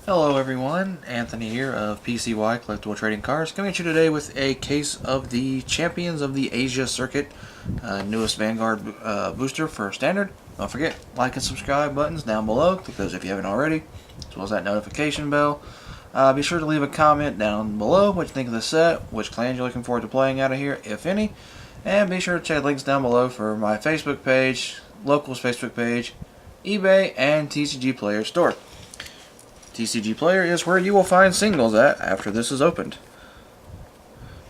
Hello everyone, Anthony here of PCY Collectible Trading Cards, coming at you today with a case of the Champions of the Asia Circuit, newest Vanguard booster for Standard. Don't forget, like and subscribe buttons down below, click those if you haven't already, as well as that notification bell. Be sure to leave a comment down below what you think of the set, which clans you're looking forward to playing out of here, if any, and be sure to check links down below for my Facebook page, Locals Facebook page, eBay, and tcgplayer store. tcgplayer is where you will find singles at after this is opened.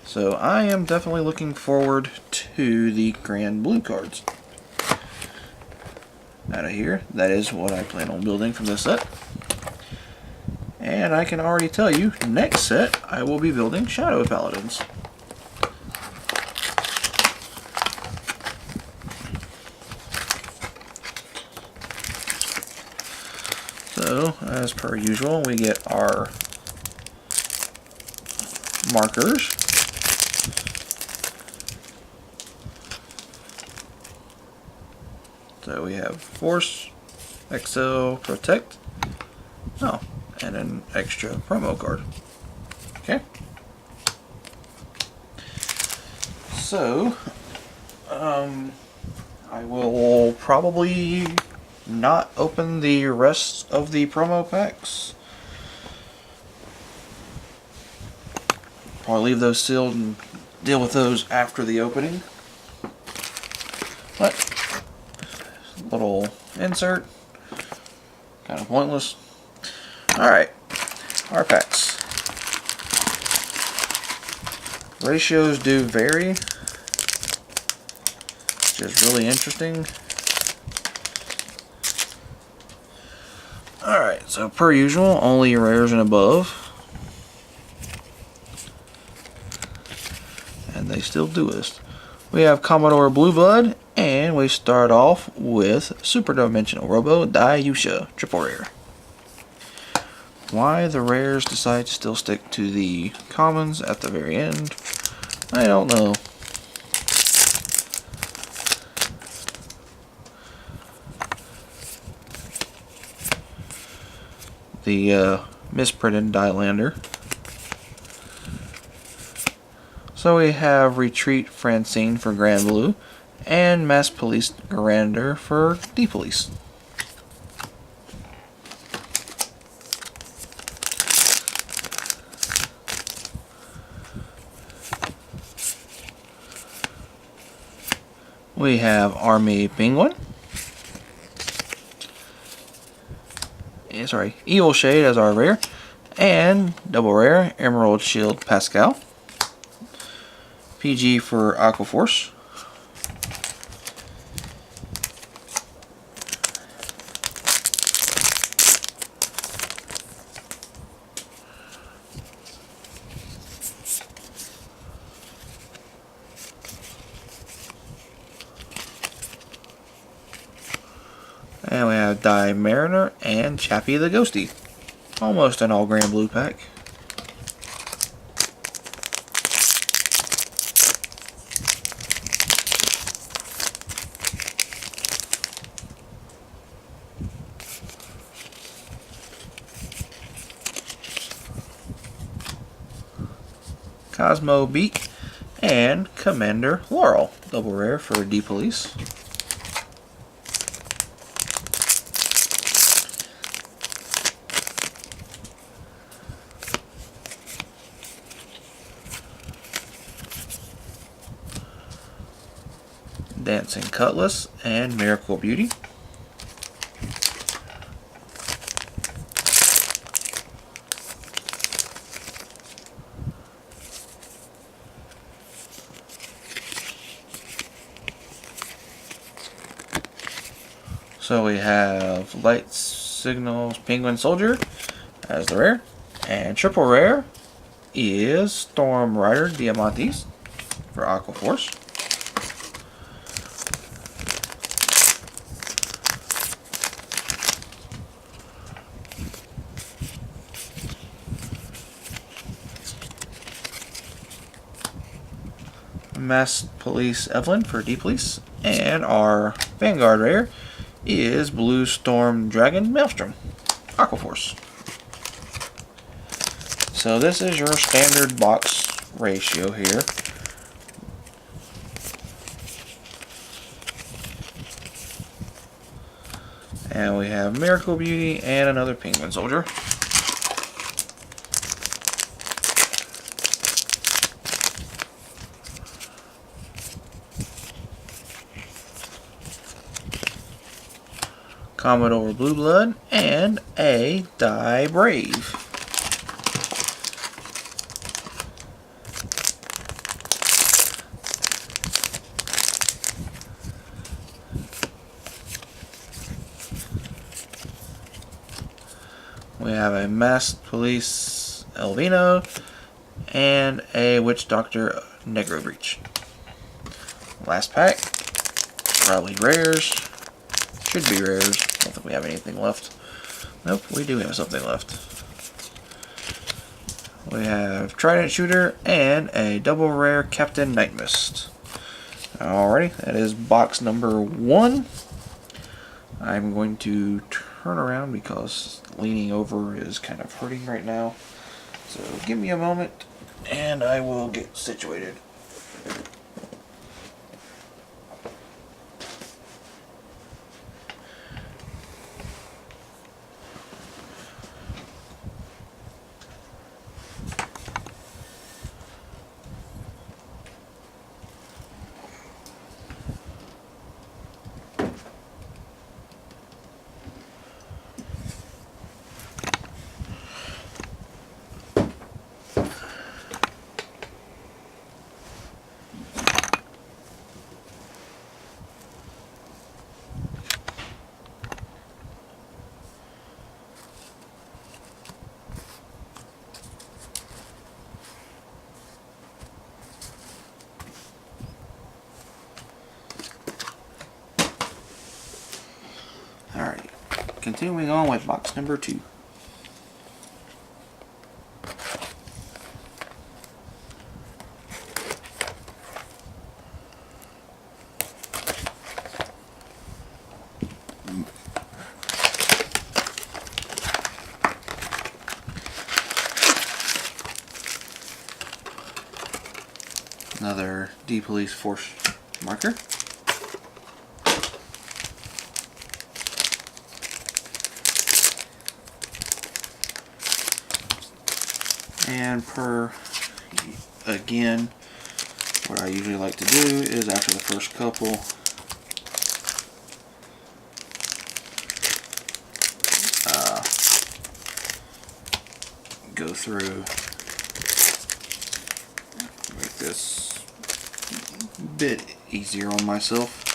So I am definitely looking forward to the Grand Blue cards. Out of here, that is what I plan on building from this set. And I can already tell you, next set I will be building Shadow Paladins. So, as per usual, we get our markers. So we have Force, Excel, Protect, and an extra promo card. Okay. So, I will probably not open the rest of the promo packs. Probably leave those sealed and deal with those after the opening. But little insert, kind of pointless. Alright, our packs. Ratios do vary, which is really interesting. Alright, so per usual, only rares and above. And they still do it. We have Commodore Blue Blood, and we start off with Super Dimensional Robo Daiusha, triple rare. Why the rares decide to still stick to the commons at the very end, I don't know. The misprinted Dilander. So we have Retreat Francine for Grand Blue, and Mass Police Garander for D-Police. We have Army Penguin. Evil Shade as our rare, and double rare Emerald Shield Pascal. PG for Aquaforce. And we have Die Mariner and Chappie the Ghosty. Almost an all Grand Blue pack. Cosmo Beak and Commander Laurel, double rare for D-Police. Dancing Cutlass and Miracle Beauty. So we have Light Signals Penguin Soldier as the rare, and triple rare is Storm Rider Diamantes for Aquaforce. Mass Police Evelyn for D-Police, and our Vanguard rare is Blue Storm Dragon Maelstrom, Aquaforce. So this is your standard box ratio here. And we have Miracle Beauty and another Penguin Soldier. Commodore Blue Blood and a Die Brave. We have a Masked Police Elvino and a Witch Doctor Negro Breach. Last pack, probably rares. Should be rares. Don't think we have anything left. Nope, we do have something left. We have Trident Shooter and a double rare Captain Night Mist. Alrighty, that is box number 1. I'm going to turn around because leaning over is kind of hurting right now. So give me a moment and I will get situated. Alright, continuing on with box number 2. Another D-Police Force marker. And again, what I usually like to do is after the first couple, go through, make this a bit easier on myself.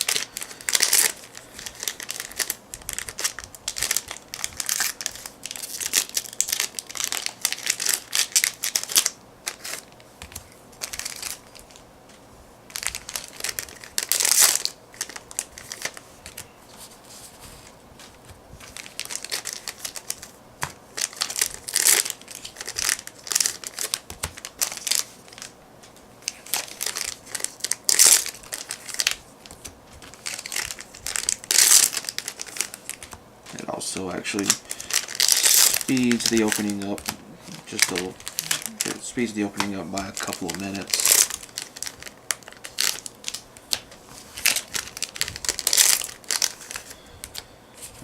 It also actually speeds the opening up just a little. It speeds the opening up by a couple of minutes.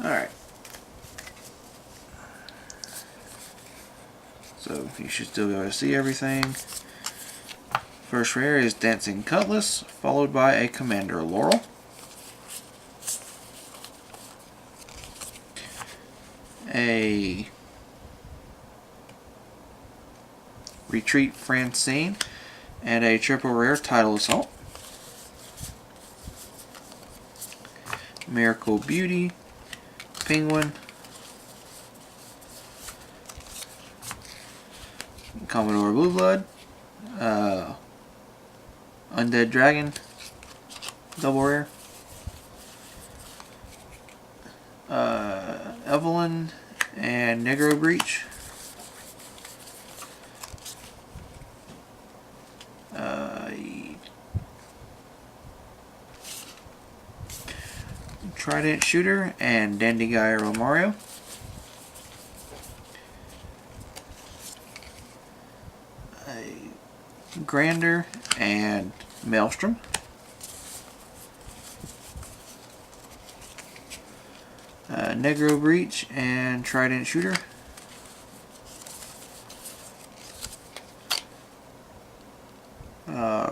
Alright. So you should still be able to see everything. First rare is Dancing Cutlass, followed by a Commander Laurel. A Retreat Francine, and a triple rare Tidal Assault. Miracle Beauty, Penguin, Commodore Blue Blood, Undead Dragon, double rare, Evelyn and Negro Breach, Trident Shooter and Dandy Guy Romario, a Grander and Maelstrom. Negro Breach and Trident Shooter.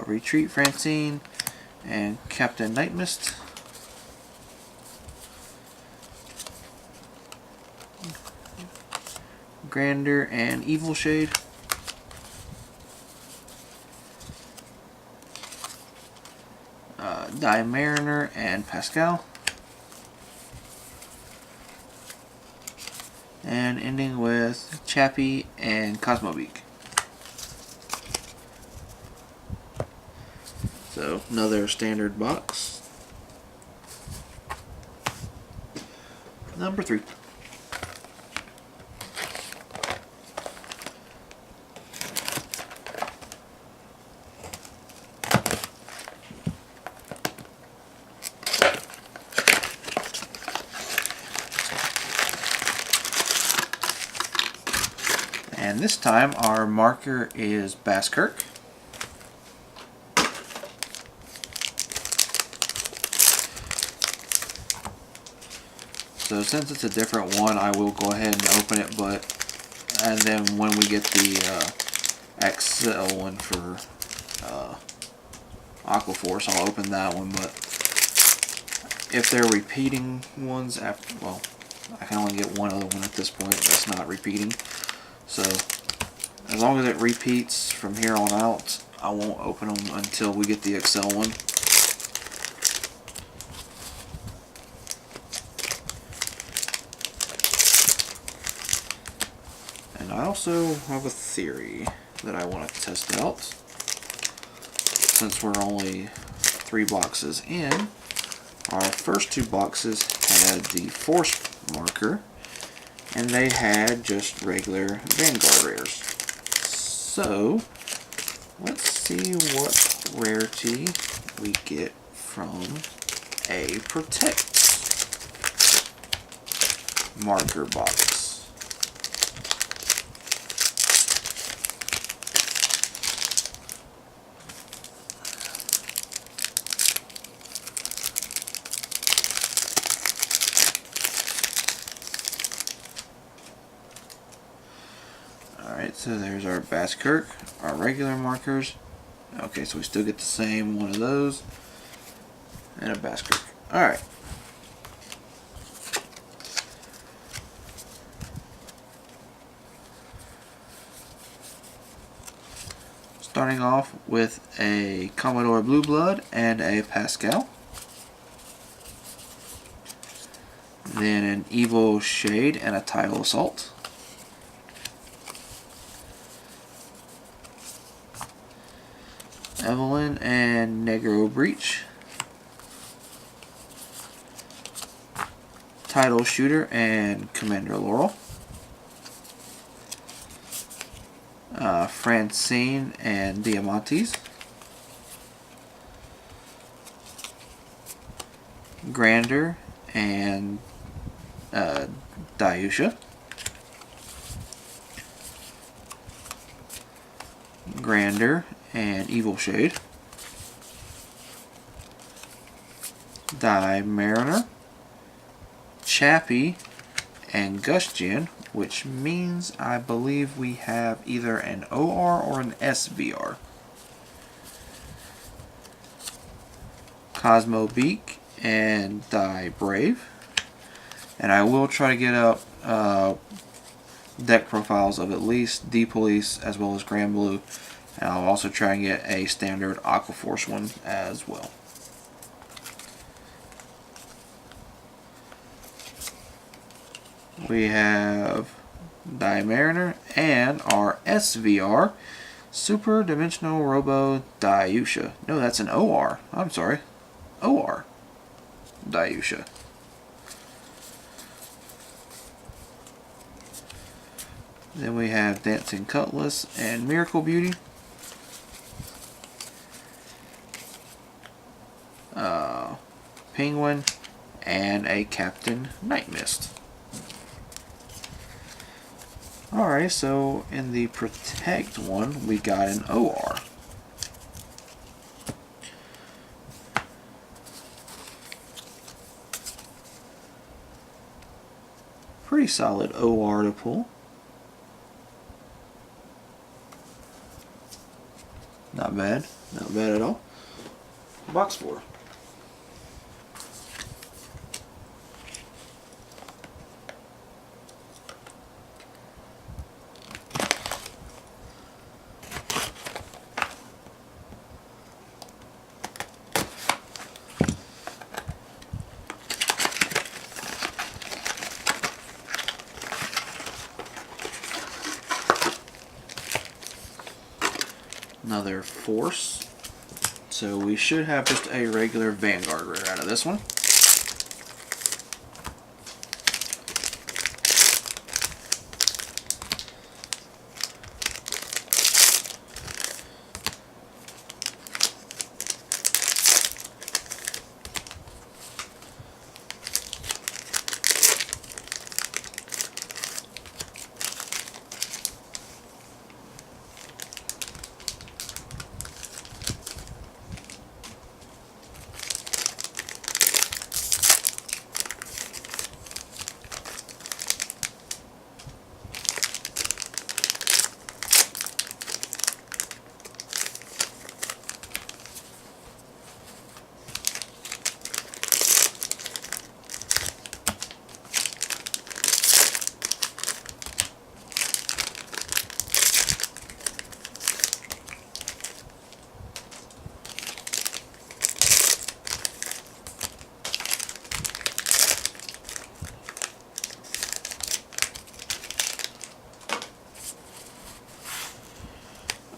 Retreat Francine and Captain Nightmist. Grander and Evil Shade. Die Mariner and Pascal. And ending with Chappie and Cosmobeak. So, another standard box. Number 3. And this time our marker is Basskirk. So since it's a different one, I will go ahead and open it, and then when we get the XL one for Aquaforce, I'll open that one. But if they're repeating ones, well, I can only get one other one at this point that's not repeating. So as long as it repeats from here on out, I won't open them until we get the XL one. And I also have a theory that I want to test out. Since we're only 3 boxes in, our first 2 boxes had the Force marker, and they had just regular Vanguard rares. So, let's see what rarity we get from a Protect marker box. Alright, so there's our Basskirk, our regular markers. Okay, so we still get the same one of those. And a Basskirk. Alright. Starting off with a Commodore Blue Blood and a Pascal. Then an Evil Shade and a Tile Assault. Evelyn and Negro Breach. Tidal Shooter and Commander Laurel. Francine and Diamantes. Grander and Dayusha. Grander and Evil Shade. Die Mariner. Chappie and Gustian, which means I believe we have either an OR or an SVR. Cosmobeak and Die Brave. And I will try to get up deck profiles of at least D-Police as well as Grand Blue. And I'll also try and get a standard Aquaforce one as well. We have Die Mariner and our SVR, Super Dimensional Robo Dayusha. No, that's an OR. I'm sorry. OR Dayusha. Then we have Dancing Cutlass and Miracle Beauty. Penguin and a Captain Nightmist. Alright, so in the Protect one, we got an OR. Pretty solid OR to pull. Not bad. Not bad at all. Box 4. Another Force. So we should have just a regular Vanguard rare out of this one.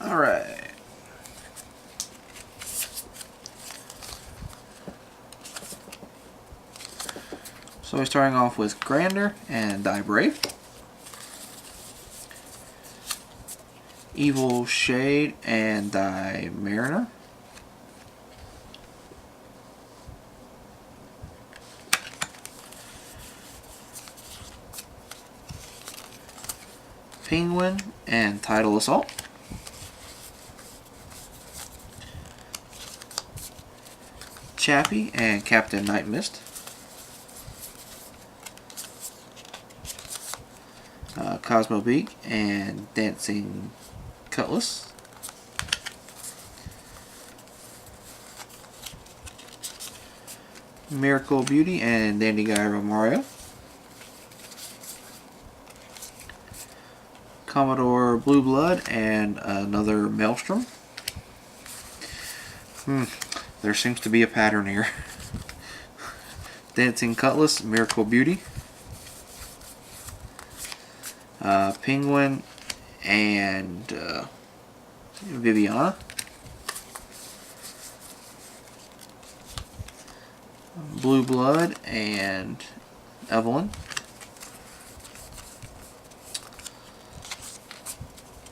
Alright. So we're starting off with Grander and Die Brave. Evil Shade and Die Mariner. Penguin and Tidal Assault. Chappie and Captain Night Mist. Cosmo Beak and Dancing Cutlass. Miracle Beauty and Dandy Guy Romario. Commodore Blue Blood and another Maelstrom. There seems to be a pattern here. Dancing Cutlass, Miracle Beauty. Penguin and Viviana. Blue Blood and Evelyn.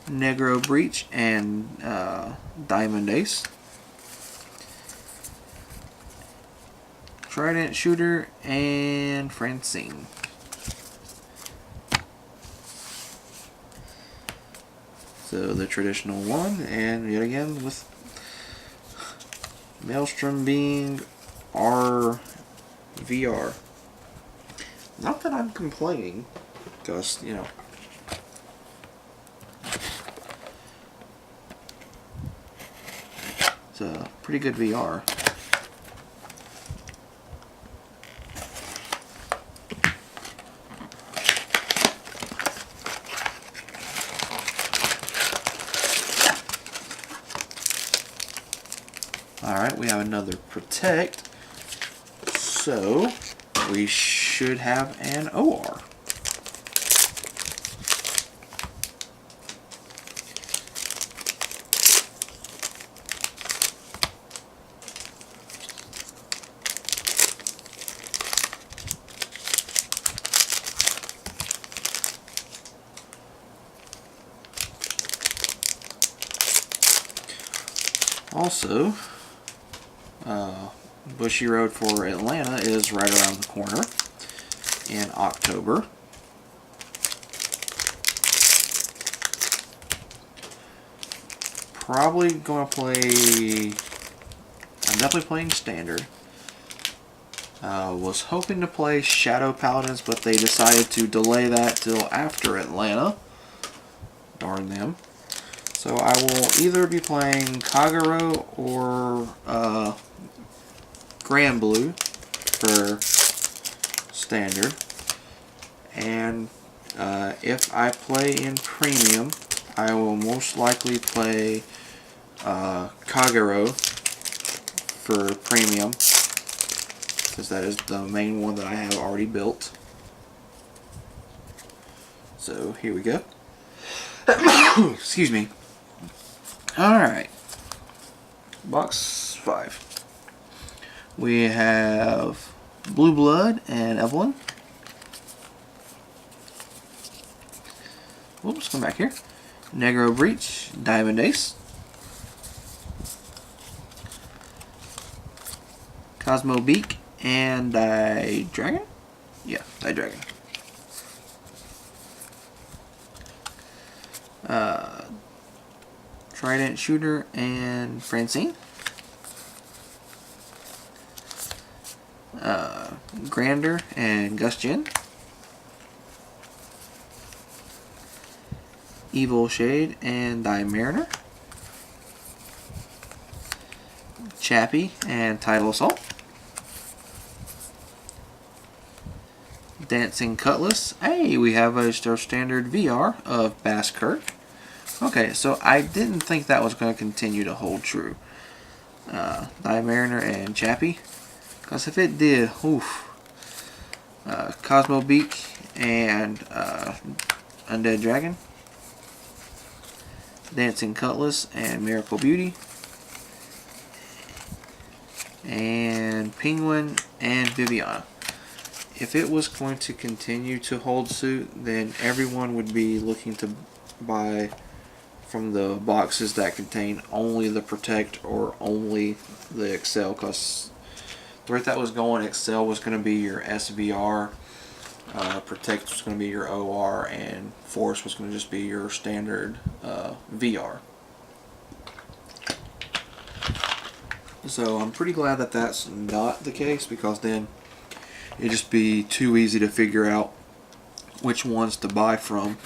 Negro Breach and Diamond Ace. Trident Shooter and Francine. So the traditional one, and yet again with Maelstrom being RVR. Not that I'm complaining, because, you know, it's a pretty good VR. Alright, we have another Protect, so we should have an OR. Also, Bushy Road for Atlanta is right around the corner in October. probably going to play... I'm definitely playing Standard. Was hoping to play Shadow Paladins, but they decided to delay that till after Atlanta. Darn them. So I will either be playing Kagero or Grand Blue for Standard. And if I play in Premium, I will most likely play Kagero for Premium, because that is the main one that I have already built. So here we go. Excuse me. Alright. Box 5. We have Blue Blood and Evelyn. Whoops, come back here. Negro Breach, Diamond Ace. Cosmo Beak and Dragon? Yeah, Dragon. Trident Shooter and Francine. Grander and Gus Jin. Evil Shade and Mariner. Chappie and Tidal Assault. Dancing Cutlass. Hey, we have our standard VR of Bass Kirk. Okay, so I didn't think that was going to continue to hold true. Mariner and Chappie. Because if it did, oof. Cosmo Beak and Undead Dragon. Dancing Cutlass and Miracle Beauty. And Penguin and Viviana. If it was going to continue to hold suit, then everyone would be looking to buy from the boxes that contain only the Protect or only the Excel, because the rate that was going, Excel was going to be your SVR, Protect was going to be your OR, and Force was going to just be your standard VR. So I'm pretty glad that that's not the case, because then it'd just be too easy to figure out which ones to buy from.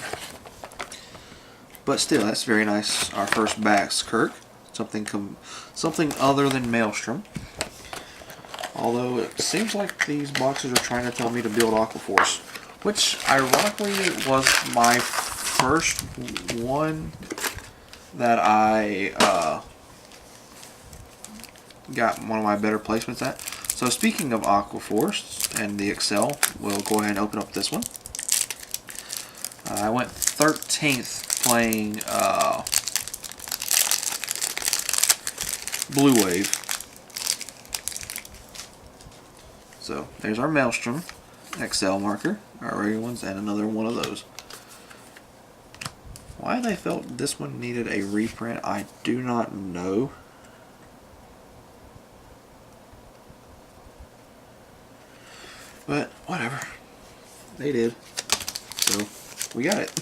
But still, that's very nice. Our first backs, Kirk. Something other than Maelstrom. Although it seems like these boxes are trying to tell me to build Aquaforce, which ironically was my first one that I got one of my better placements at. So speaking of Aquaforce and the Excel, we'll go ahead and open up this one. I went 13th playing Blue Wave. So there's our Maelstrom Excel marker, our regular ones, and another one of those. Why they felt this one needed a reprint, I do not know. But whatever, they did, so we got it.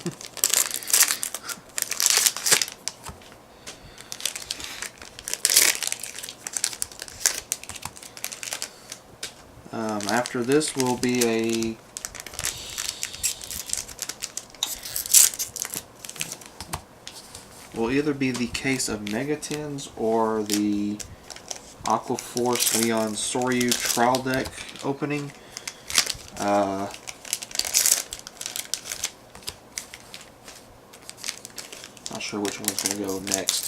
After this will be will either be the case of Megatins or the Aquaforce Leon Soryu trial deck opening. Not sure which one's going to go next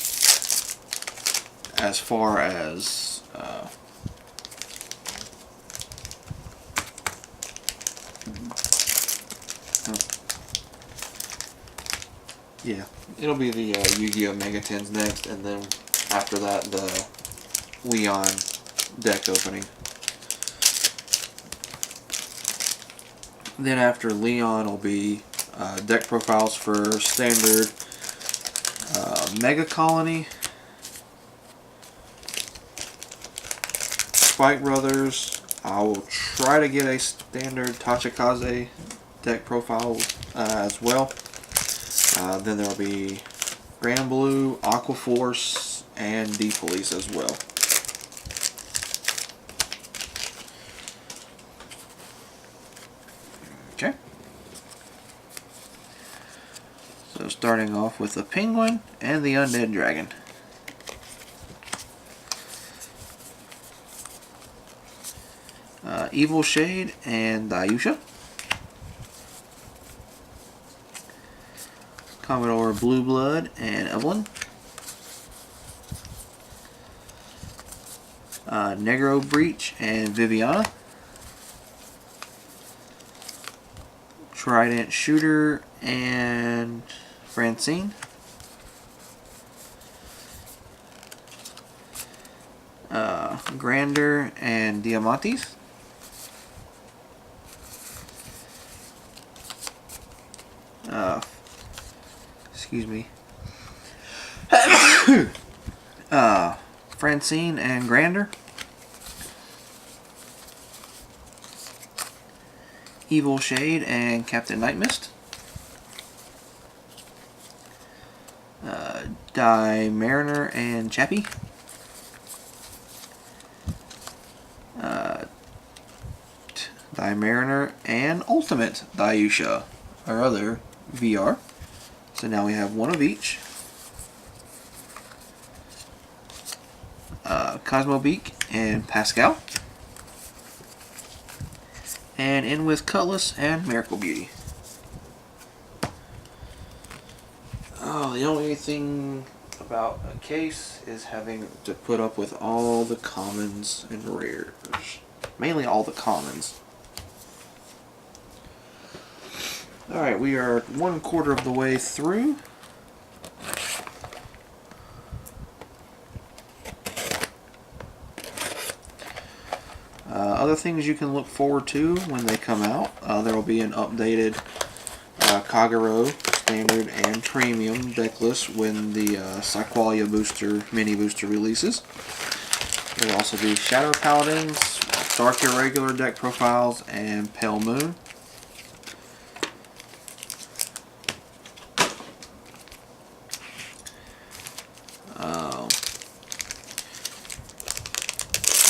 as far as yeah, it'll be the Yu-Gi-Oh! Megatins next, and then after that the Leon deck opening. Then after Leon will be deck profiles for standard Mega Colony, Spike Brothers. I will try to get a standard Tachikaze deck profile as well. Then there will be Grand Blue, Aqua Force, and the Police as well. Okay. So starting off with the Penguin and the Undead Dragon. Evil Shade and Ayusha. Commodore Blue Blood and Evelyn. Negro Breach and Viviana. Trident Shooter and Francine. Grander and Diamantes. Excuse me. Francine and Grander. Evil Shade and Captain Nightmist. Die Mariner and Chappie. Die Mariner and Ultimate Dayusha, our other VR. So now we have one of each. Cosmo Beak and Pascal. And in with Cutlass and Miracle Beauty. Oh, the only thing about a case is having to put up with all the commons and rares. Mainly all the commons. Alright, we are 1/4 of the way through. Other things you can look forward to when they come out. There will be an updated Kagero Standard and Premium deck list when the Cyqualia booster, mini booster releases. There will also be Shadow Paladins, Dark Irregular deck profiles, and Pale Moon.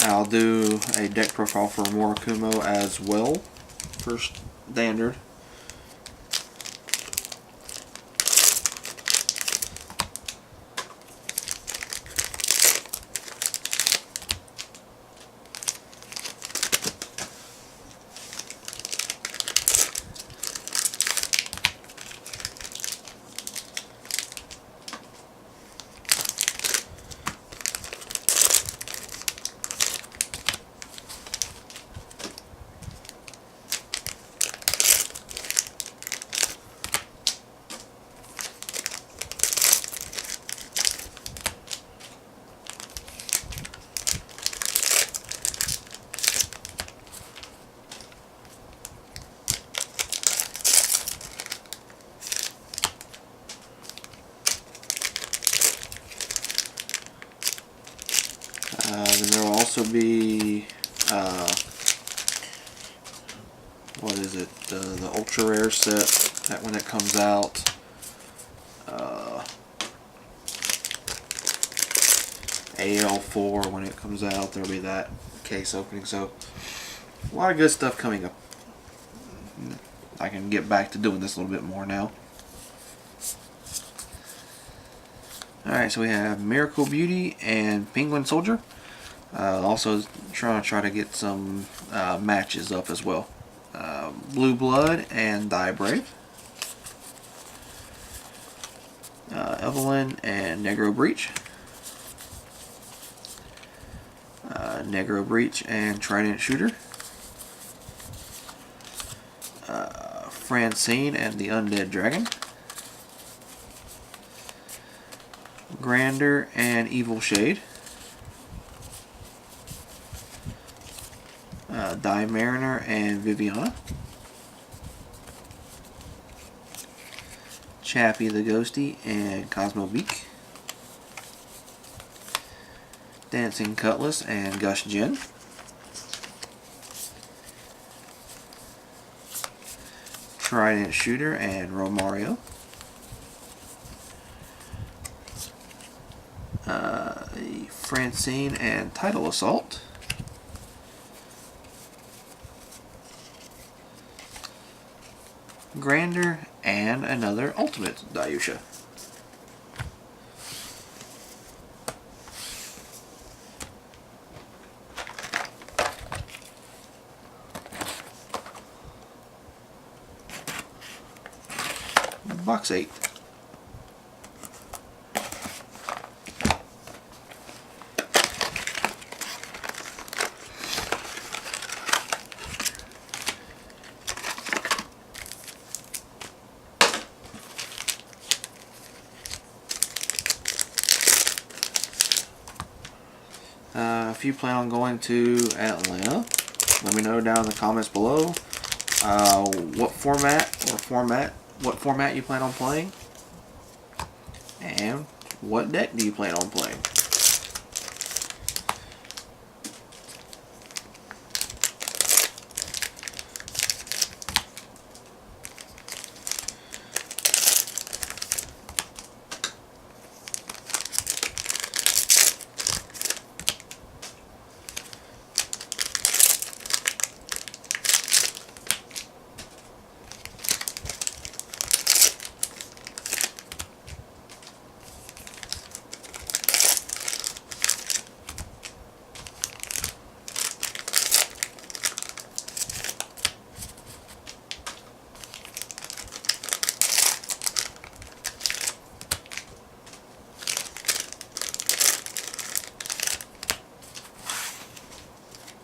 I'll do a deck profile for Murakumo as well for standard. Then there will also be, what is it, the Ultra Rare set, that when it comes out. AL4 when it comes out, there will be that case opening. So, a lot of good stuff coming up. I can get back to doing this a little bit more now. Alright, so we have Miracle Beauty and Penguin Soldier. Also trying to get some matches up as well. Blue Blood and Die Brave. Evelyn and Negro Breach. Negro Breach and Trident Shooter. Francine and the Undead Dragon. Grander and Evil Shade. Die Mariner and Viviana. Chappie the Ghosty and Cosmo Beak. Dancing Cutlass and Gush Jin. Trident Shooter and Romario. Francine and Title Assault. Grander and another Ultimate Dayusha. Box 8. If you plan on going to Atlanta, let me know down in the comments below what format you plan on playing, and what deck do you plan on playing.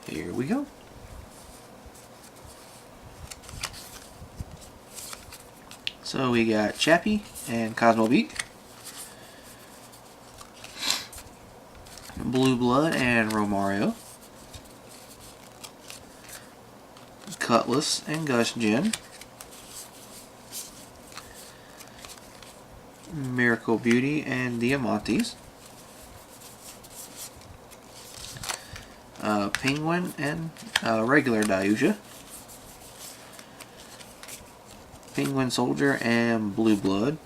Here we go. So we got Chappie and Cosmo Beak, Blue Blood and Romario, Cutlass and Gus Jin, Miracle Beauty and Diamantes, Penguin and regular Dayusha, Penguin Soldier and Blue Blood.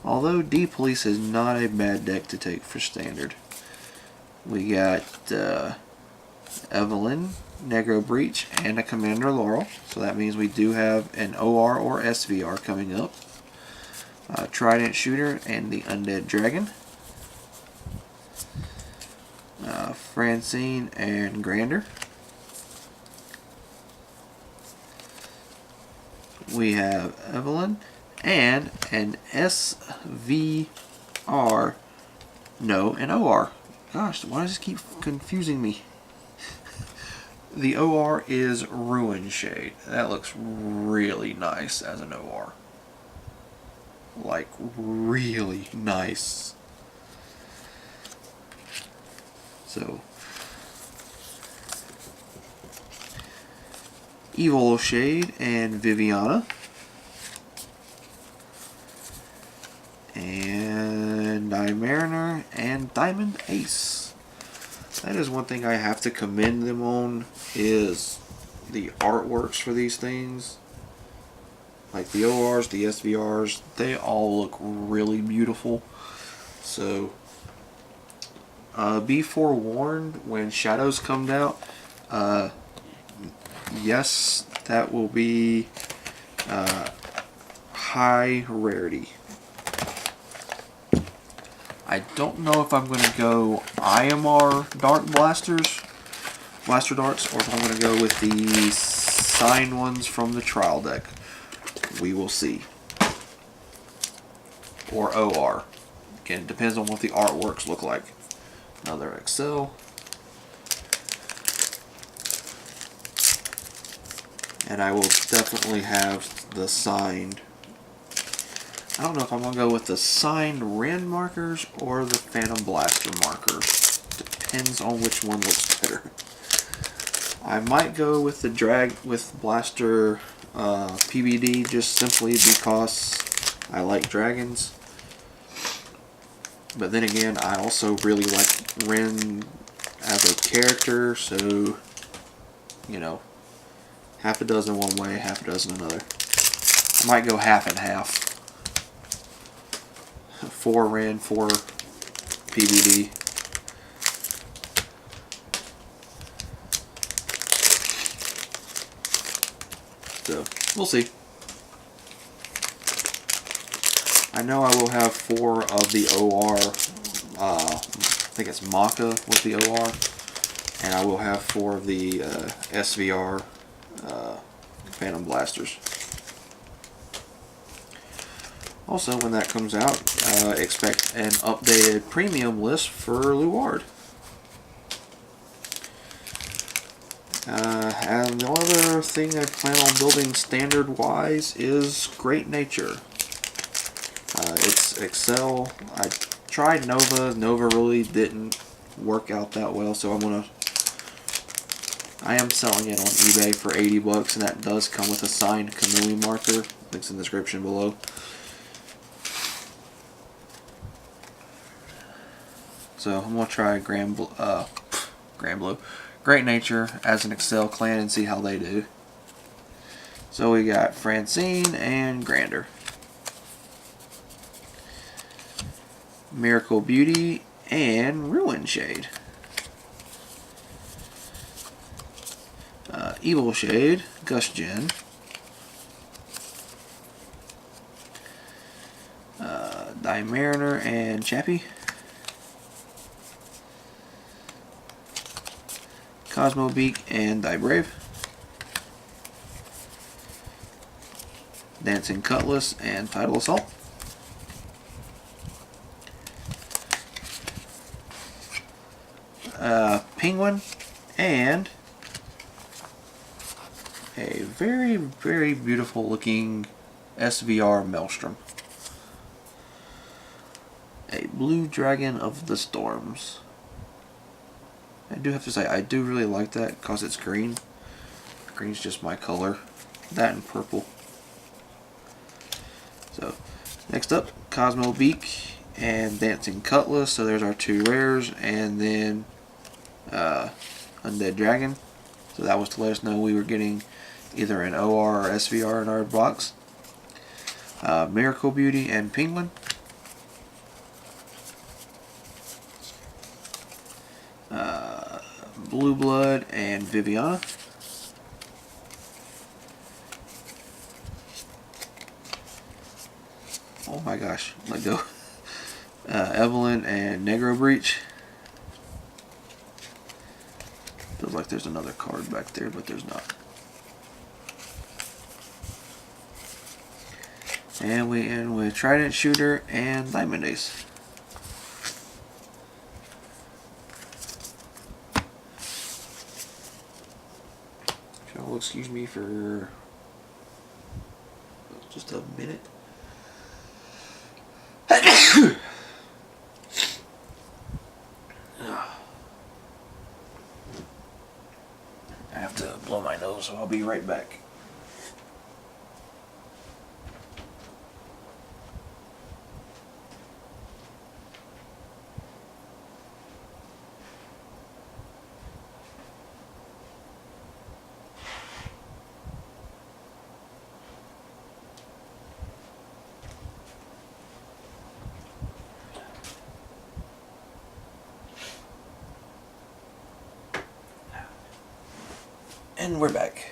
Although D-Police is not a bad deck to take for standard. We got Evelyn, Negro Breach, and a Commander Laurel. So that means we do have an OR or SVR coming up. Trident Shooter and the Undead Dragon. Francine and Grander. We have Evelyn and an SVR. No, an OR. Gosh, why does this keep confusing me? The OR is Ruin Shade. That looks really nice as an OR. Like, really nice. So, Evil Shade and Viviana. And Mariner and Diamond Ace. That is one thing I have to commend them on, is the artworks for these things. Like the ORs, the SVRs, they all look really beautiful. So, be forewarned when Shadows comes out. Yes, that will be high rarity. I don't know if I'm going to go IMR Blaster Darts, or if I'm going to go with the signed ones from the trial deck. We will see. Or OR. Again, it depends on what the artworks look like. Another Excel. And I will definitely have the signed. I don't know if I'm going to go with the signed Ren markers or the Phantom Blaster markers. Depends on which one looks better. I might go with the Blaster PBD just simply because I like dragons. But then again, I also really like Ren as a character, so, you know, half a dozen one way, half a dozen another. I might go half and half. 4 Ren, 4 PBD. So we'll see. I know I will have 4 of the OR. I think it's Maka with the OR, and I will have 4 of the SVR Phantom Blasters. Also, when that comes out, expect an updated premium list for Luard. And the other thing I plan on building standard-wise is Great Nature. It's Excel. I tried Nova. Nova really didn't work out that well, so I am selling it on eBay for 80 bucks, and that does come with a signed Kamui marker. Links in the description below. So I'm gonna try Great Nature as an Excel clan and see how they do. So we got Francine and Grander, Miracle Beauty and Ruin Shade, Evil Shade, Gus Jen, Die Mariner and Chappie, Cosmo Beak and Die Brave, Dancing Cutlass and Tidal Assault, Penguin, and a very, very beautiful looking SVR Maelstrom. A Blue Dragon of the Storms. I do have to say, I do really like that because it's green. Green's just my color. That and purple. So, next up, Cosmo Beak and Dancing Cutlass. So there's our 2 rares. And then Undead Dragon. So that was to let us know we were getting either an OR or SVR in our box. Miracle Beauty and Penguin. Blue Blood and Viviana. Oh my gosh, let go. Evelyn and Negro Breach. Feels like there's another card back there, but there's not. And we end with Trident Shooter and Diamond Ace. Y'all excuse me for just a minute. I have to blow my nose, so I'll be right back. And we're back.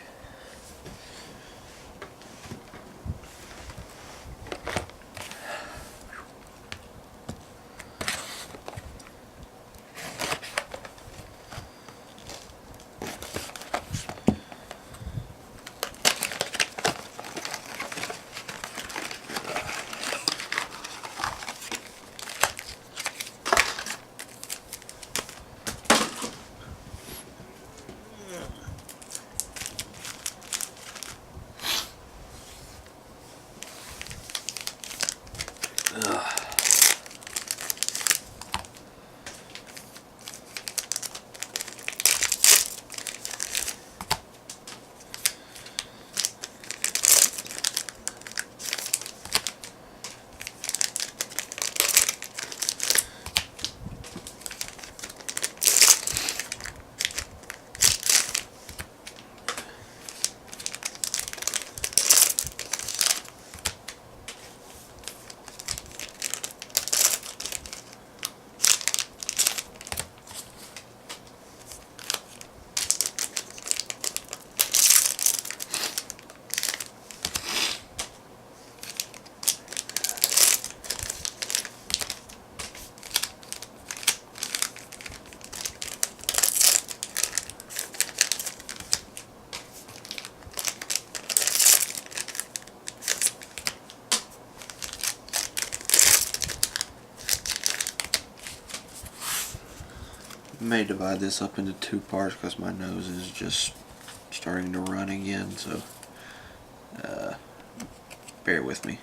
may divide this up into 2 parts because my nose is just starting to run again, so bear with me.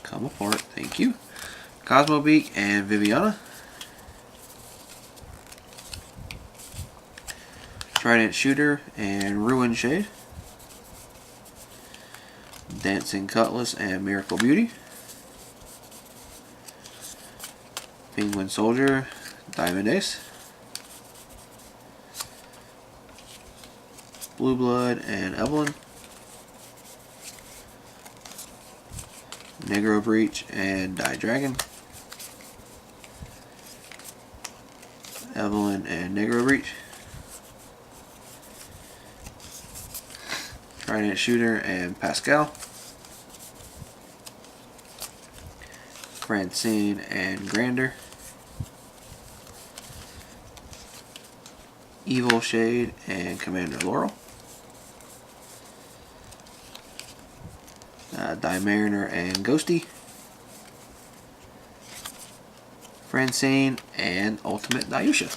Come apart, thank you. Cosmobeak and Viviana. Trident Shooter and Ruin Shade. Dancing Cutlass and Miracle Beauty. Penguin Soldier, Diamond Ace. Blue Blood and Evelyn. Negro Breach and Die Dragon. Evelyn and Negro Breach. Trident Shooter and Pascal. Francine and Grander. Evil Shade and Commander Laurel. Die Mariner and Ghosty. Francine and Ultimate Dayusha.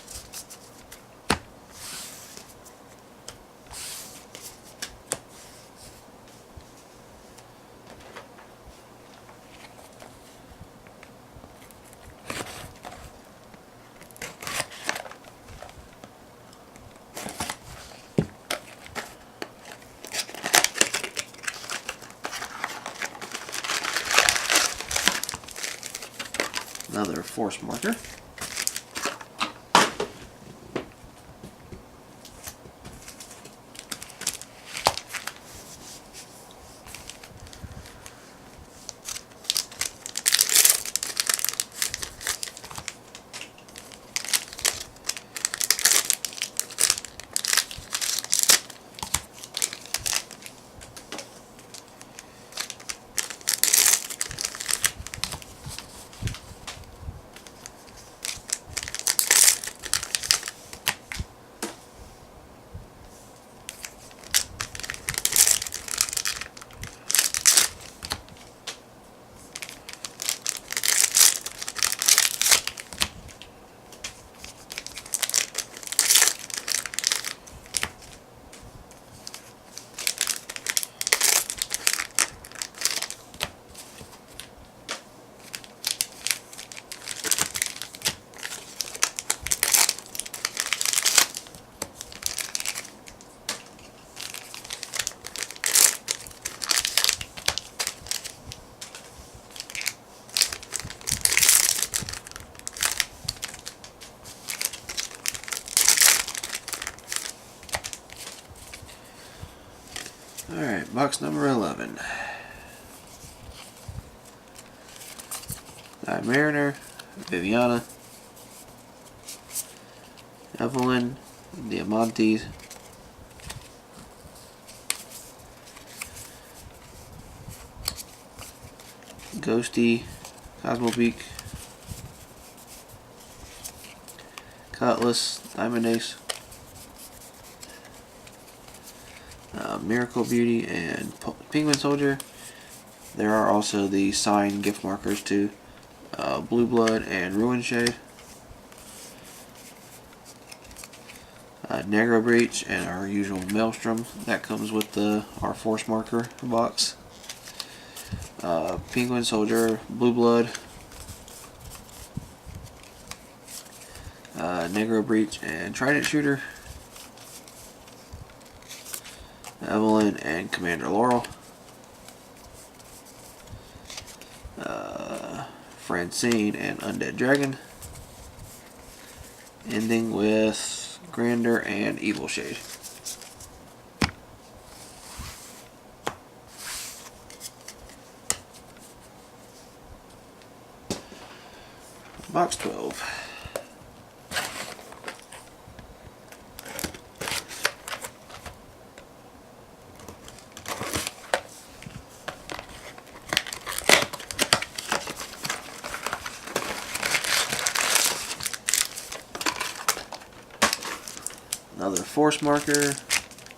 Another force marker. Alright, box number 11. Die Mariner, Viviana, Evelyn, Diamantes, Ghosty, Cosmobeak, Cutlass, Diamond Ace, Miracle Beauty, and Penguin Soldier. There are also the signed gift markers too. Blue Blood and Ruin Shade. Negro Breach and our usual Maelstrom that comes with our force marker box. Penguin Soldier, Blue Blood, Negro Breach and Trident Shooter. Evelyn and Commander Laurel. Francine and Undead Dragon. Ending with Grander and Evil Shade. Box 12. Another force marker,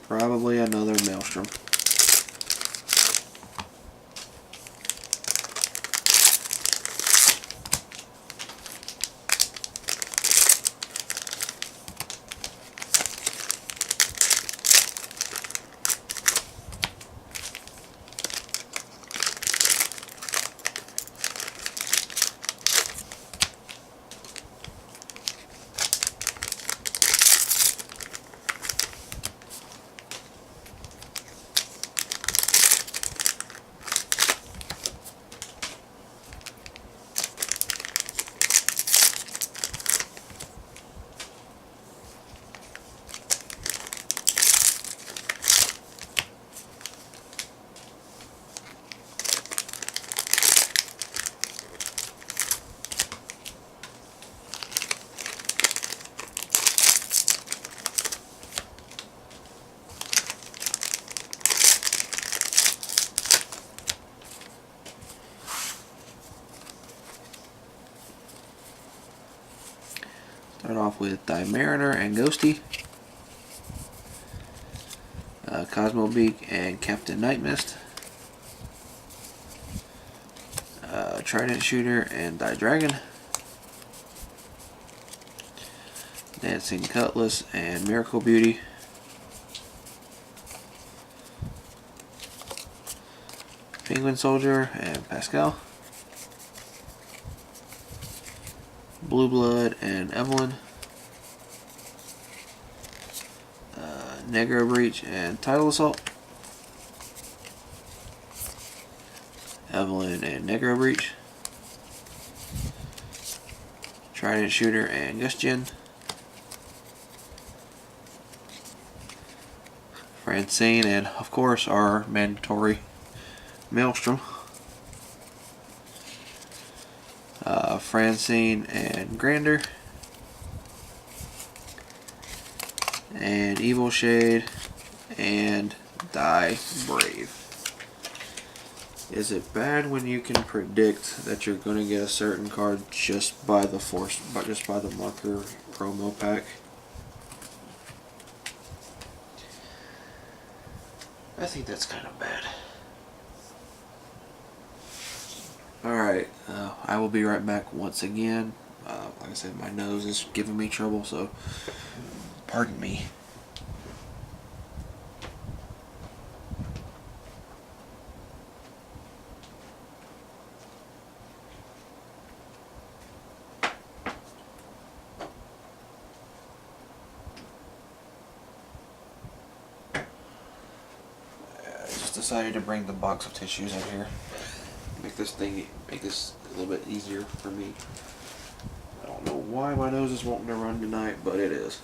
probably another Maelstrom. Start off with Die Mariner and Ghosty. Cosmo Beak and Captain Night Mist. Trident Shooter and Die Dragon. Dancing Cutlass and Miracle Beauty. Penguin Soldier and Pascal. Blue Blood and Evelyn. Negro Breach and Tidal Assault. Evelyn and Negro Breach. Trident Shooter and Gustin. Francine and, of course, our mandatory Maelstrom. Francine and Grander. And Evil Shade and Die Brave. Is it bad when you can predict that you're going to get a certain card just by the marker promo pack? I think that's kind of bad. Alright, I will be right back once again. Like I said, my nose is giving me trouble, so pardon me. Decided to bring the box of tissues out here. Make this a little bit easier for me. I don't know why my nose is wanting to run tonight, but it is.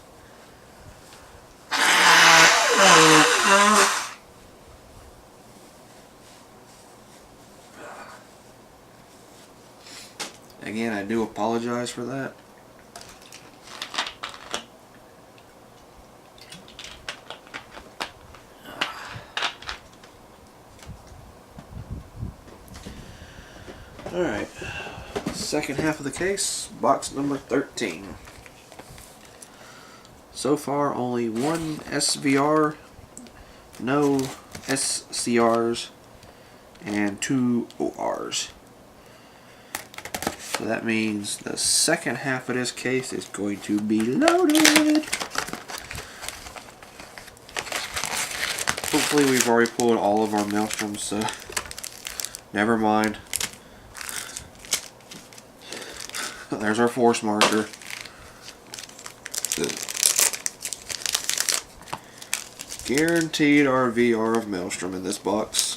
Again, I do apologize for that. Alright, second half of the case, box number 13. So far, only one SVR, no SCRs, and 2 ORs. So that means the second half of this case is going to be loaded. Hopefully we've already pulled all of our Maelstroms, so never mind. There's our force marker. Guaranteed our VR of Maelstrom in this box.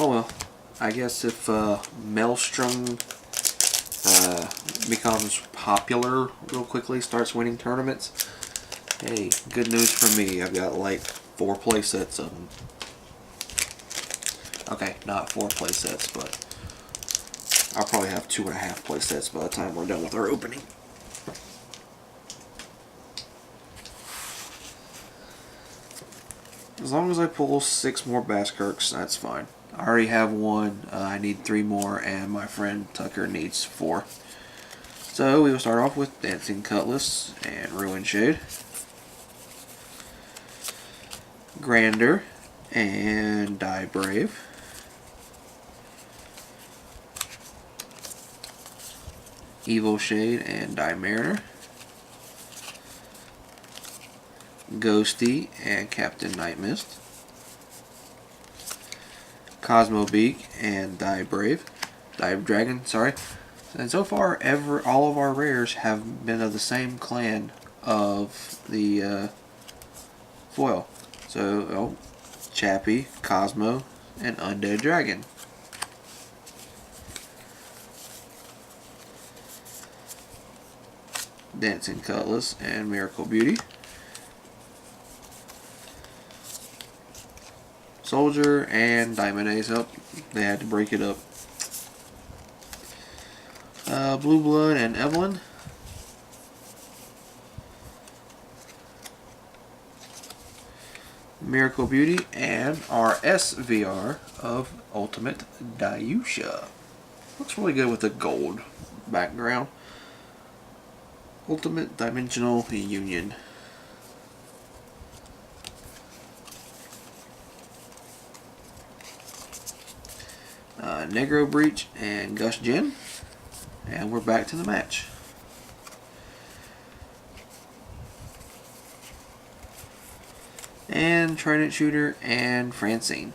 Oh well, I guess if Maelstrom becomes popular real quickly, starts winning tournaments, hey, good news for me. I've got like 4 play sets of them. Okay, not 4 play sets, but I'll probably have 2.5 play sets by the time we're done with our opening. As long as I pull 6 more Basskirks, that's fine. I already have 1, I need 3 more, and my friend Tucker needs 4. So we will start off with Dancing Cutlass and Ruin Shade. Grander and Die Brave. Evil Shade and Die Mariner. Ghosty and Captain Night Mist. Cosmo Beak and Die Dragon, sorry. And so far, all of our rares have been of the same clan of the foil. So, Chappie, Cosmo, and Undead Dragon. Dancing Cutlass and Miracle Beauty. Soldier and Diamond Ace. Oh, they had to break it up. Blue Blood and Evelyn. Miracle Beauty and our SVR of Ultimate Dayusha. Looks really good with the gold background. Ultimate Dimensional Union. Negro Breach and Gus Jin. And we're back to the match. And Trident Shooter and Francine.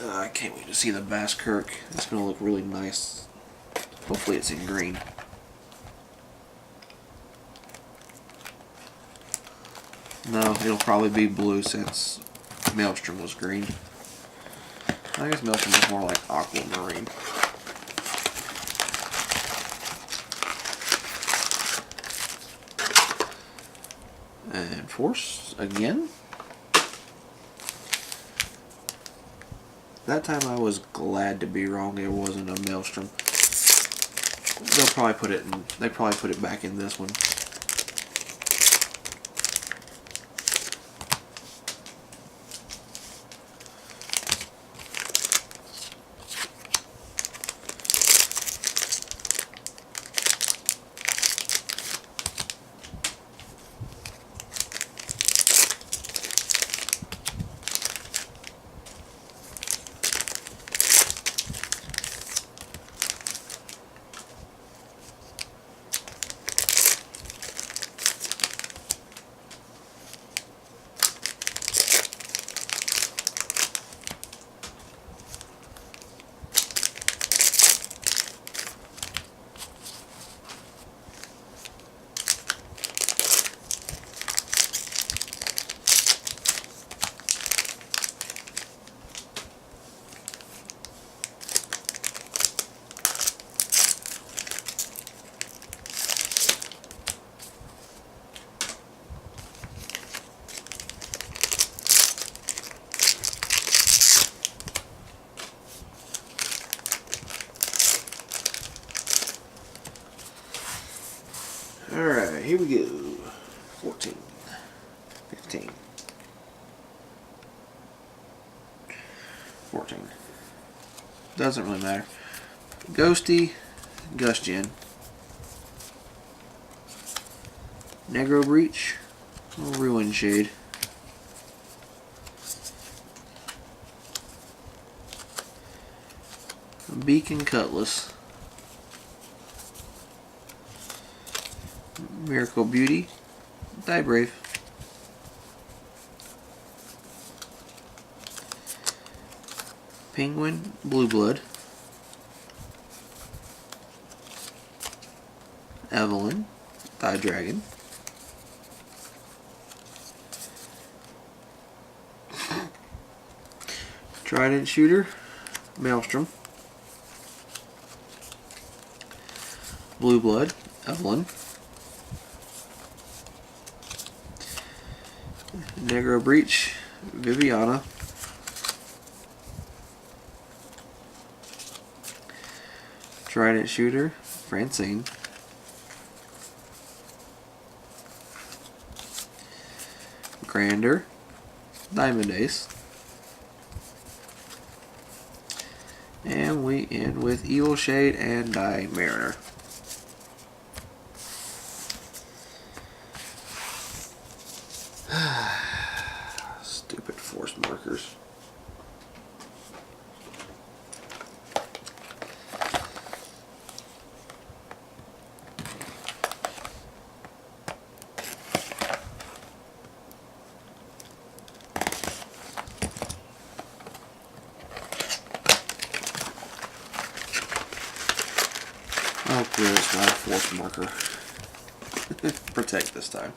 I can't wait to see the Bass Kirk. It's going to look really nice. Hopefully it's in green. No, it'll probably be blue since Maelstrom was green. I guess Maelstrom is more like aquamarine. And Force again. That time I was glad to be wrong. It wasn't a Maelstrom. They'll probably put it in. They probably put it back in this one. Alright, here we go. 14, 15, 14. Doesn't really matter. Ghosty, Gus Jin, Negro Breach, Ruin Shade, Beacon Cutlass, Miracle Beauty, Die Brave, Penguin, Blue Blood, Evelyn, Die Dragon, Trident Shooter, Maelstrom, Blue Blood, Evelyn, Negro Breach, Viviana, Trident Shooter, Francine, Grander, Diamond Ace, and we end with Evil Shade and Die Mariner. Stupid force markers. Oh, good, it's not a force marker. Protect this time.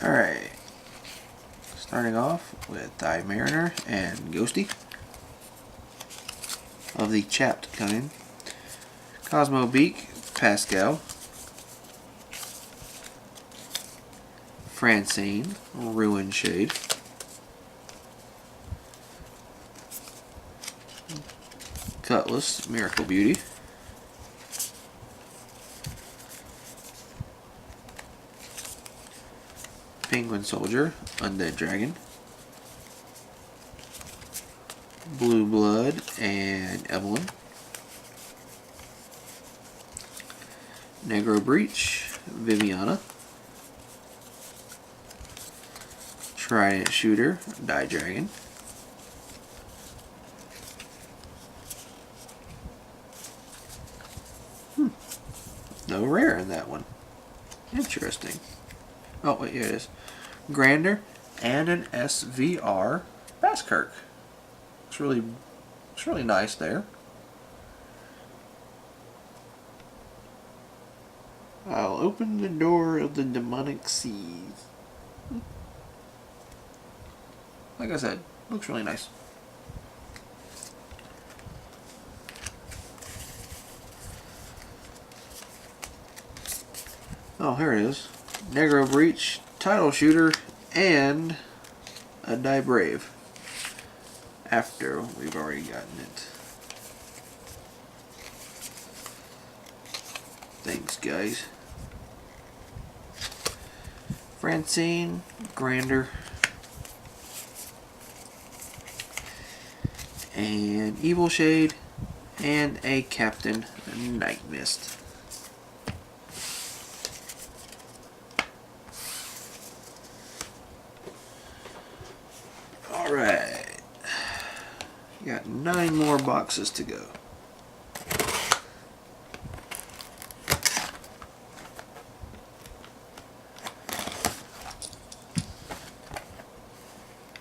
Alright, starting off with Die Mariner and Ghosty of the chapped kind. Cosmo Beak, Pascal, Francine, Ruin Shade, Cutlass, Miracle Beauty, Penguin Soldier, Undead Dragon, Blue Blood and Evelyn, Negro Breach, Viviana, Trident Shooter, Die Dragon, no rare in that one. Interesting. Oh, wait, here it is. Grander and an SVR Basskirk. It's really nice there. I'll open the door of the demonic seas. Like I said, looks really nice. Oh, here it is. Negro Breach, Title Shooter, and a Die Brave. After we've already gotten it. Thanks, guys. Francine, Grander, and Evil Shade, and a Captain Night Mist. Alright. Got 9 more boxes to go.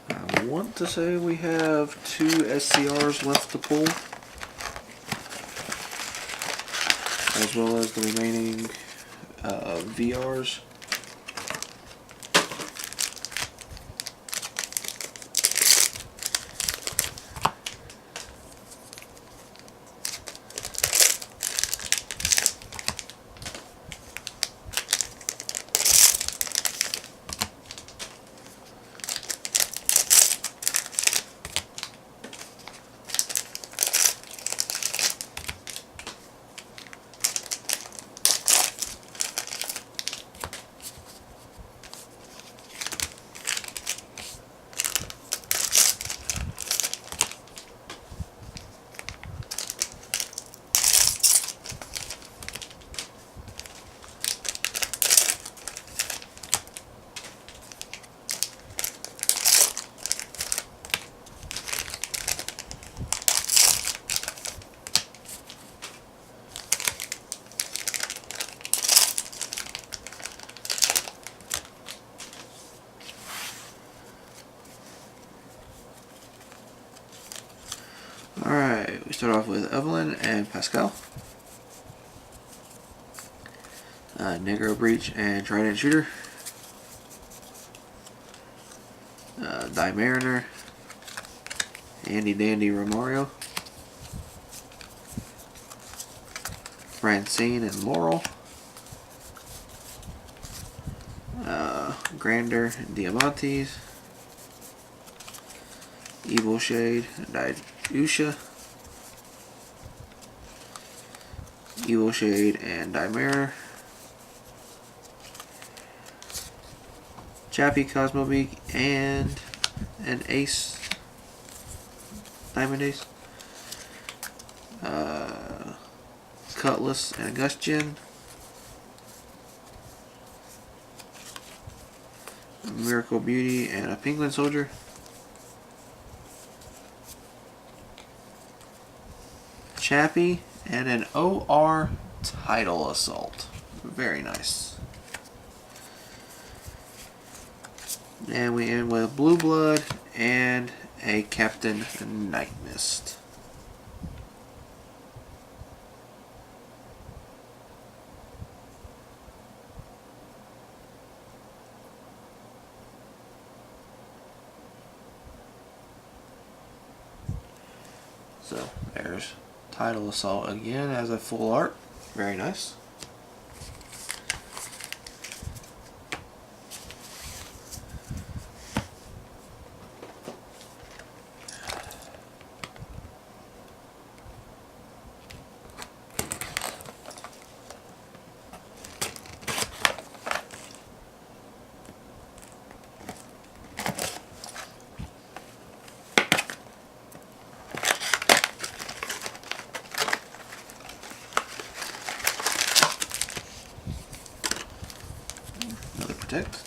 I want to say we have 2 SCRs left to pull, as well as the remaining VRs. start off with Evelyn and Pascal. Negro Breach and Trident Shooter. Die Mariner. Andy Dandy Romario. Francine and Laurel. Grander and Diamantes. Evil Shade and Usha. Evil Shade and Dimare. Chappie Cosmobeak and an Ace. Diamond Ace. Cutlass and a Gustin. Miracle Beauty and a Penguin Soldier. Chappie and an OR Tidal Assault. Very nice. And we end with Blue Blood and a Captain Night Mist. So there's Tidal Assault again as a full art. Very nice. Another Protect.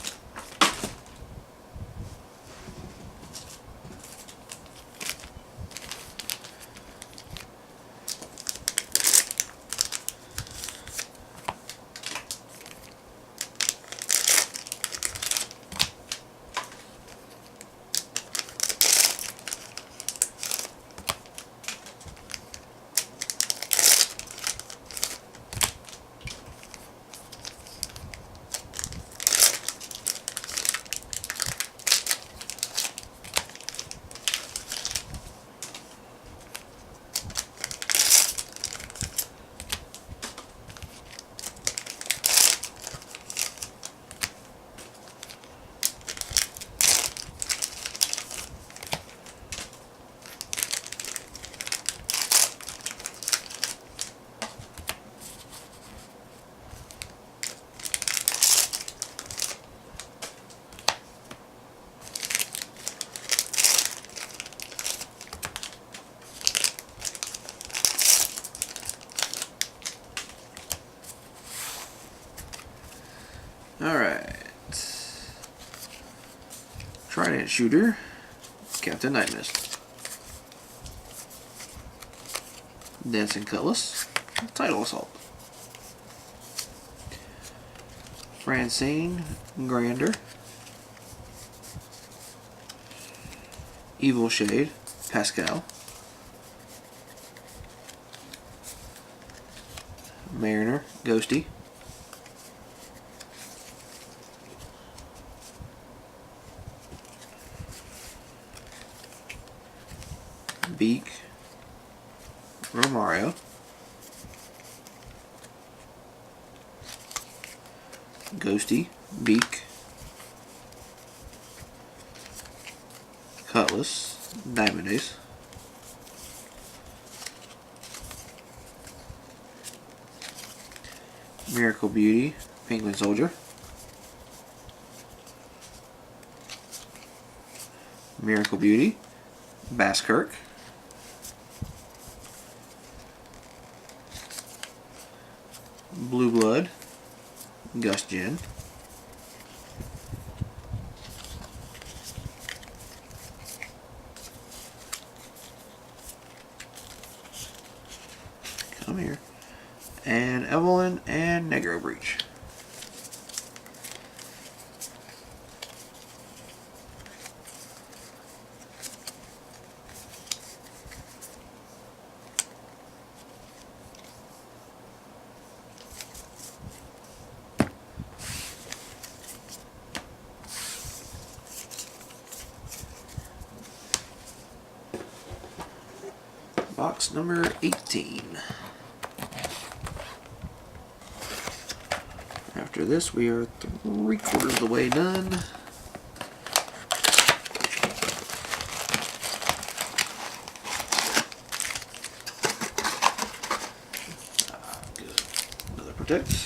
Alright. Trident Shooter, Captain Night Mist. Dancing Cutlass, Tidal Assault. Francine, Grander. Evil Shade, Pascal. Mariner, Ghosty. Beak, Romario. Ghosty, Beak. Cutlass, Diamond Ace. Miracle Beauty, Penguin Soldier. Miracle Beauty, Basskirk. Blue Blood, Gustin. Come here. And Evelyn and Negro Breach. box number 18. After this, we are 3/4 of the way done. Good. Another protect.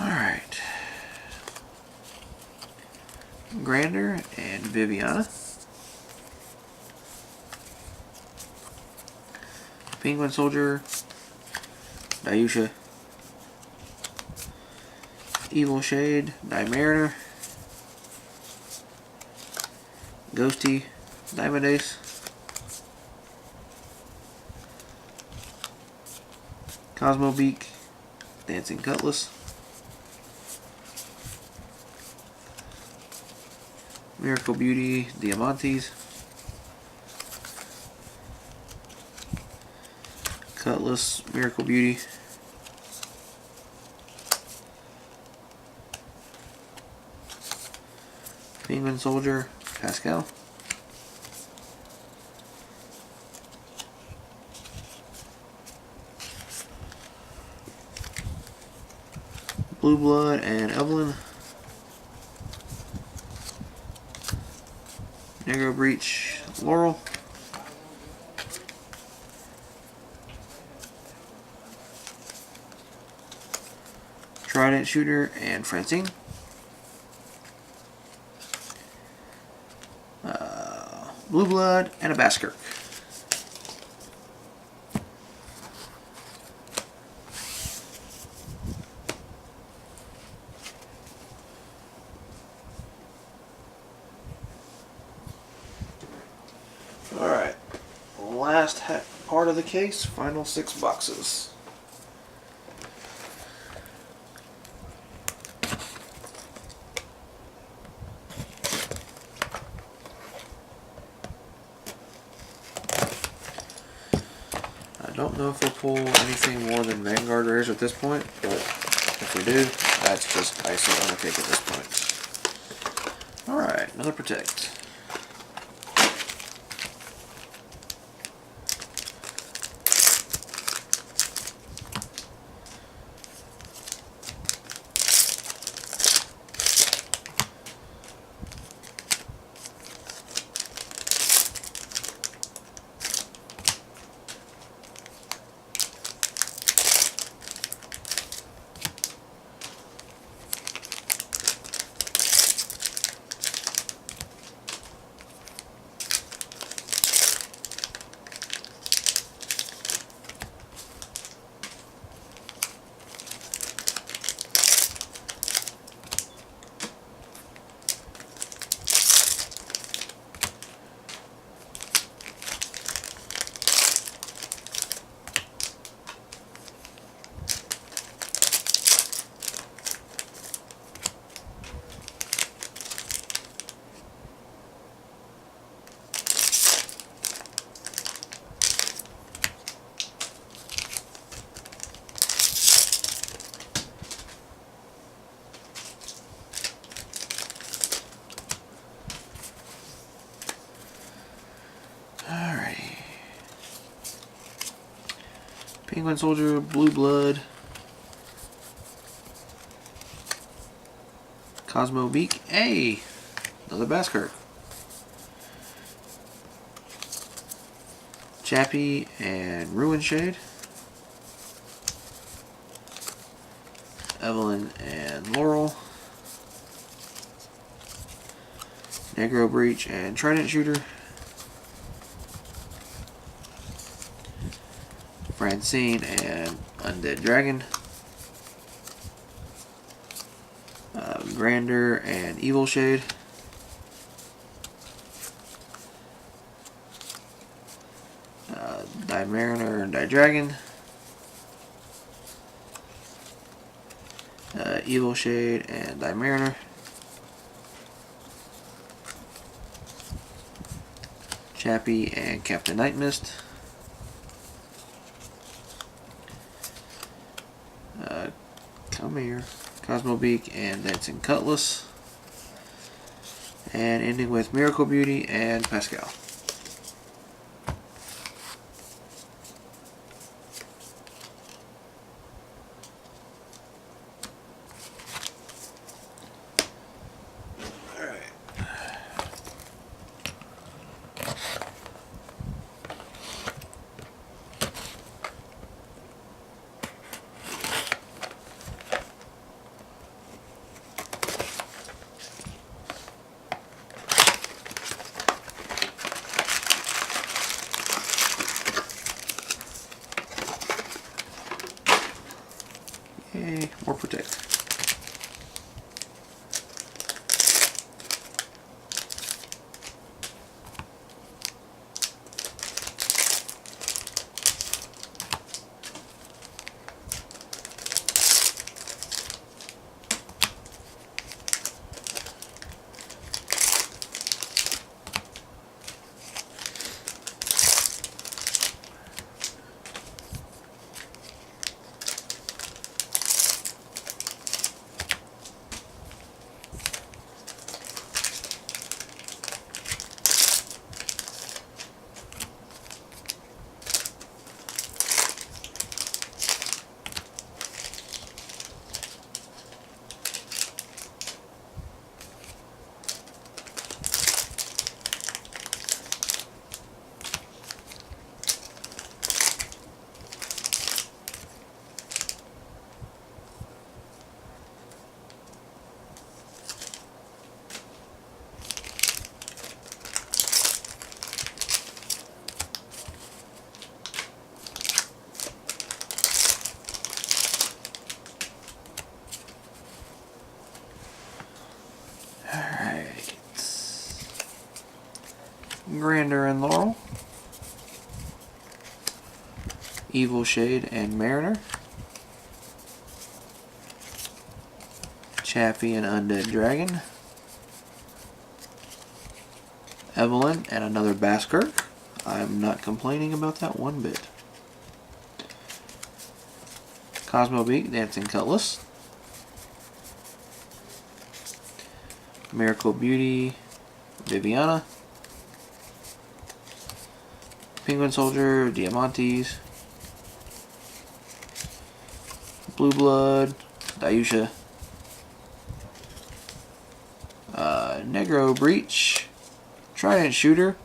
Alright. Grander and Viviana. Penguin Soldier. Dayusha. Evil Shade. Mariner. Ghosty. Diamond Ace. Cosmo Beak. Dancing Cutlass. Miracle Beauty, Diamantes. Cutlass, Miracle Beauty. Penguin Soldier, Pascal. Blue Blood and Evelyn. Negro Breach, Laurel. Trident Shooter and Francine. Blue Blood and a Basker. Alright, last part of the case, final 6 boxes. I don't know if we'll pull anything more than Vanguard rares at this point, but if we do, that's just icing on the cake at this point. Alright, another protect. Penguin Soldier, Blue Blood, Cosmo Beak, hey, another Basker. Chappie and Ruin Shade. Evelyn and Laurel. Negro Breach and Trident Shooter. Francine and Undead Dragon. Grander and Evil Shade. Die Mariner and Die Dragon. Evil Shade and Die Mariner. Chappie and Captain Night Mist. Come here. Cosmo Beak and Dancing Cutlass. And ending with Miracle Beauty and Pascal. Yay, more Protect. Alright. Grander and Laurel. Evil Shade and Mariner. Chappie and Undead Dragon. Evelyn and another Baskirk. I'm not complaining about that one bit. Cosmo Beak, Dancing Cutlass. Miracle Beauty, Viviana. Penguin Soldier, Diamantes. Blue Blood, Dayusha. Negro Breach, Trident Shooter,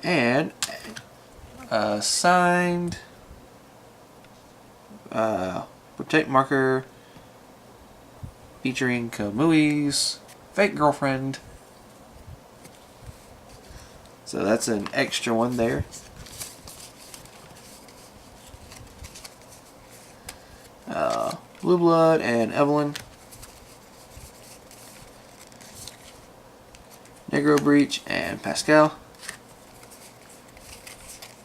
and signed Protect marker featuring Kamui's fake girlfriend. So that's an extra one there. Blue Blood and Evelyn. Negro Breach and Pascal.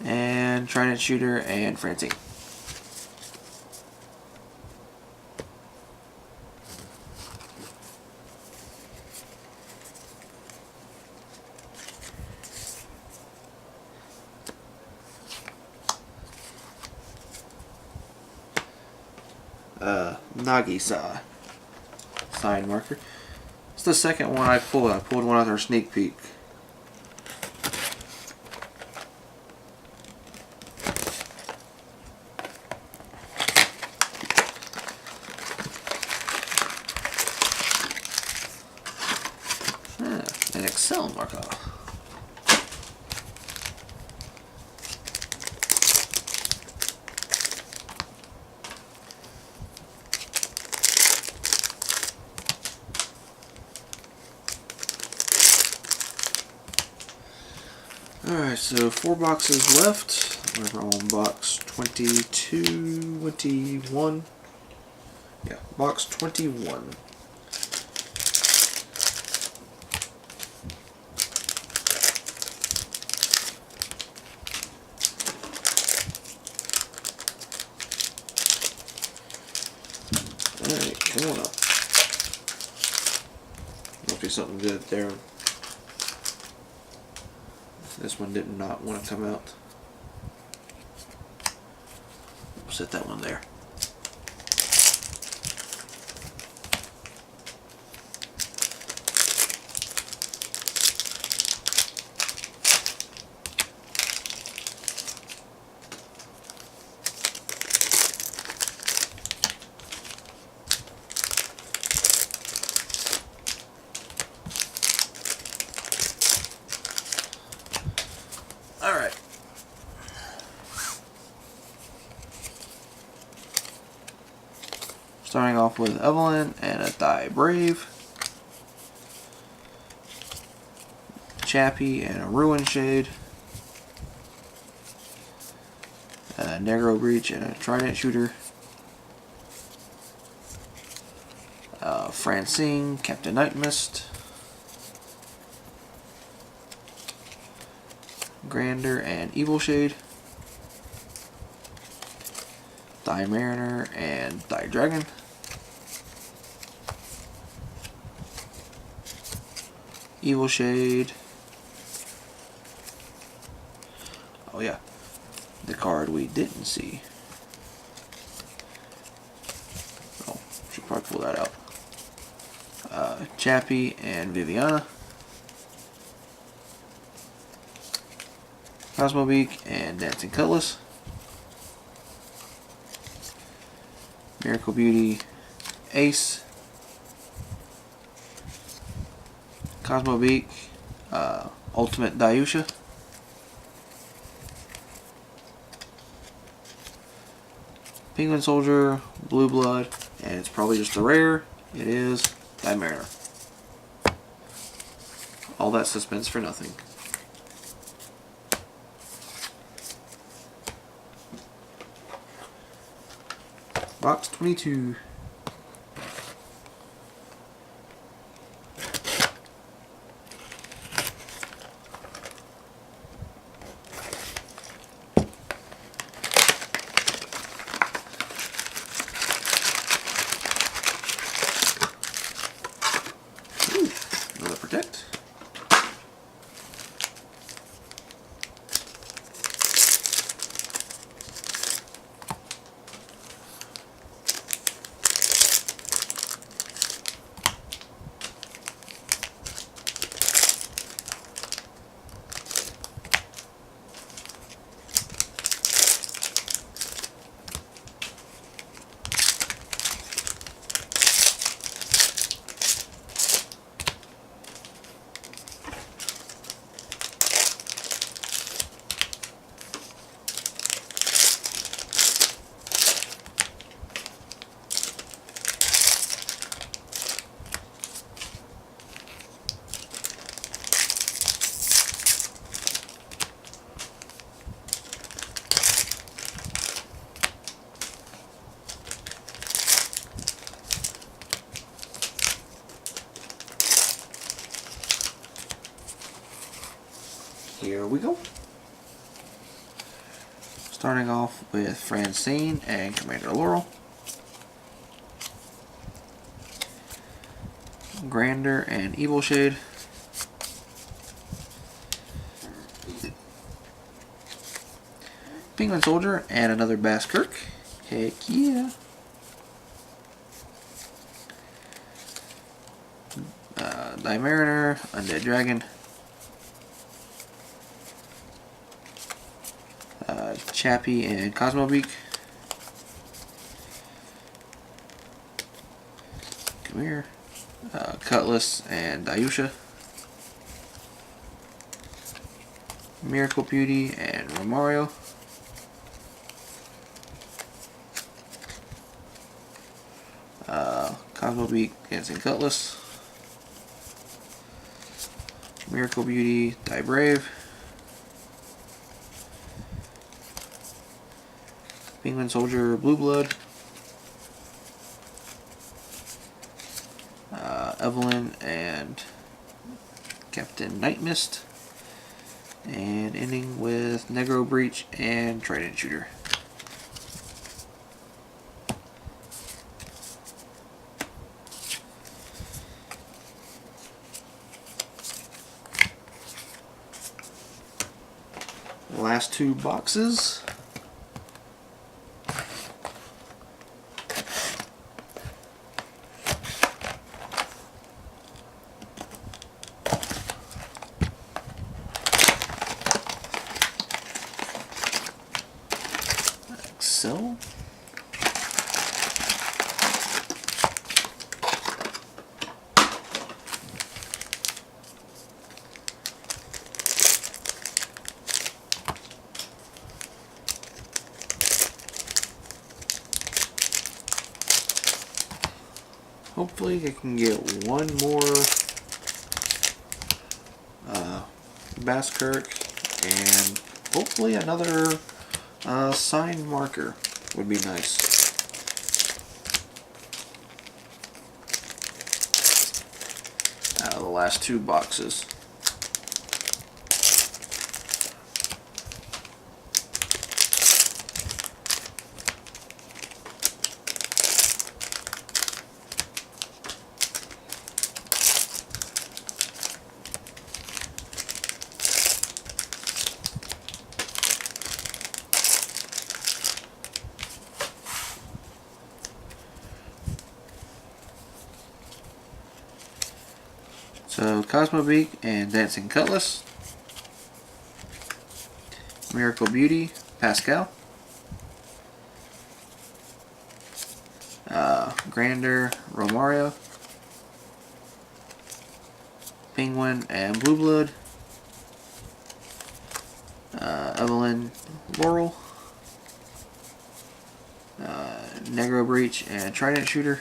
And Trident Shooter and Francine. Nagisa sign marker. It's the second one I pulled. I pulled one out of our sneak peek. An Excel marker. Alright, so 4 boxes left. We're on box 22, 21. Yeah, box 21. Alright, come on up. Must be something good there. This one did not want to come out. We'll set that one there. Alright. Starting off with Evelyn and a Die Brave. Chappie and a Ruin Shade. A Negro Breach and a Trident Shooter. Francine, Captain Night Mist. Grander and Evil Shade. Die Mariner and Die Dragon. Evil Shade. Oh yeah, the card we didn't see. Oh, should probably pull that out. Chappie and Viviana. Cosmobeak and Dancing Cutlass. Miracle Beauty, Ace. Cosmobeak, Ultimate Dayusha. Penguin Soldier, Blue Blood, and it's probably just a rare. It is Die Mariner. All that suspense for nothing. Box 22. Ooh, another Protect. Here we go. Starting off with Francine and Commander Laurel. Grander and Evil Shade. Penguin Soldier and another Bass Kirk. Heck yeah. Die Mariner, Undead Dragon. Chappie and Cosmobeak. Come here. Cutlass and Dayusha. Miracle Beauty and Romario. Cosmobeak, Dancing Cutlass. Miracle Beauty, Die Brave. Penguin Soldier Blue Blood, Evelyn and Captain Night Mist, and ending with Negro Breach and Trident Shooter. Last two boxes. Excel. Hopefully I can get one more Basskirk and hopefully another signed marker would be nice. Out of the last two boxes. So Cosmo Beak and Dancing Cutlass, Miracle Beauty, Pascal, Grander, Romario, Penguin and Blue Blood, Evelyn, Laurel, Negro Breach and Trident Shooter,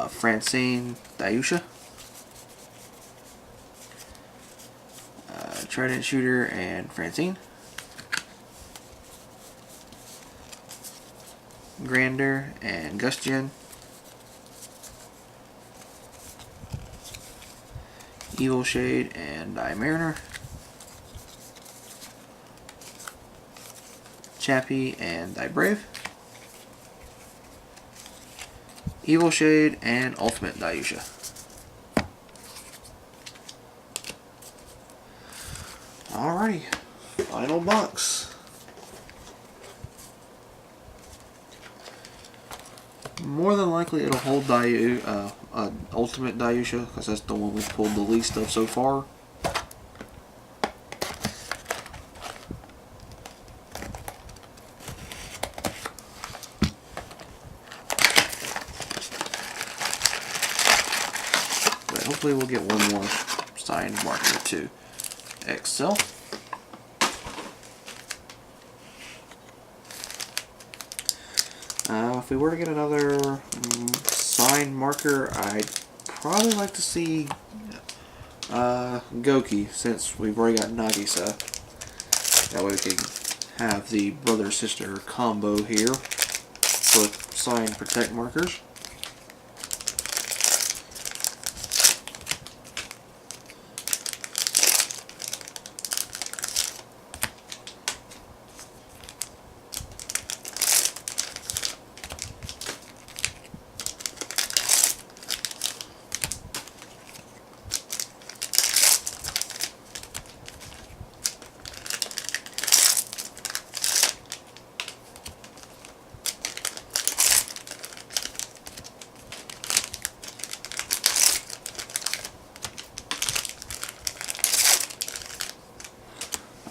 Francine, Dayusha, Trident Shooter and Francine, Grander and Gustion, Evil Shade and Die Mariner, Chappie and Die Brave, Evil Shade and Ultimate Dayusha. Alrighty, final box. More than likely it'll hold Ultimate Dayusha because that's the one we've pulled the least of so far. Hopefully we'll get one more signed marker too. Excel. If we were to get another signed marker, I'd probably like to see Goki, since we've already got Nagisa. That way we can have the brother-sister combo here for signed Protect markers.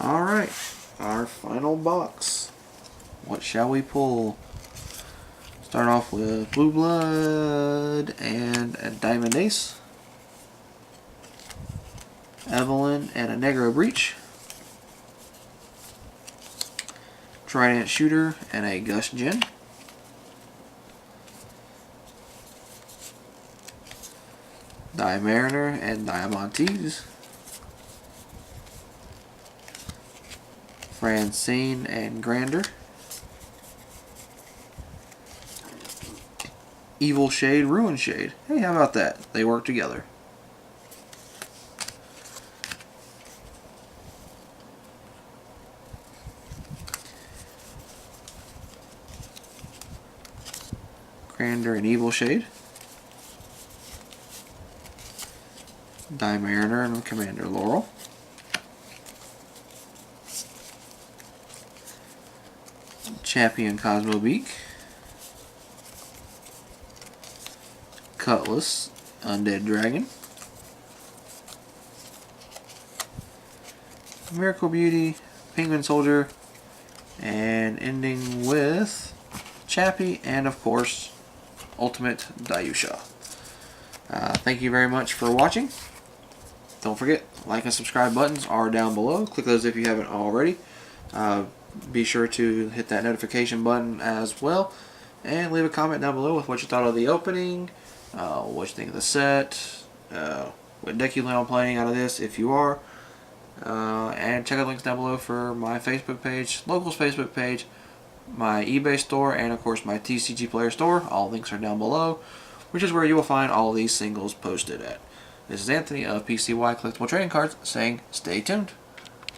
Alright, our final box. What shall we pull? Start off with Blue Blood and a Diamond Ace, Evelyn and a Negro Breach, Trident Shooter and a Gus Jin, Die Mariner and Diamantes, Francine and Grander. Evil Shade, Ruin Shade. Hey, how about that? They work together. Grander and Evil Shade. Die Mariner and Commander Laurel. Champion Cosmo Beak. Cutlass, Undead Dragon. Miracle Beauty, Penguin Soldier, and ending with Chappie and of course Ultimate Dayusha. Thank you very much for watching. Don't forget, like and subscribe buttons are down below. Click those if you haven't already. Be sure to hit that notification button as well. And leave a comment down below with what you thought of the opening, what you think of the set, what deck you plan on playing out of this if you are. And check out the links down below for my Facebook page, Locals Facebook page, my eBay store, and of course my tcgplayer store. All links are down below, which is where you will find all these singles posted at. This is Anthony of PCY Collectible Trading Cards saying stay tuned.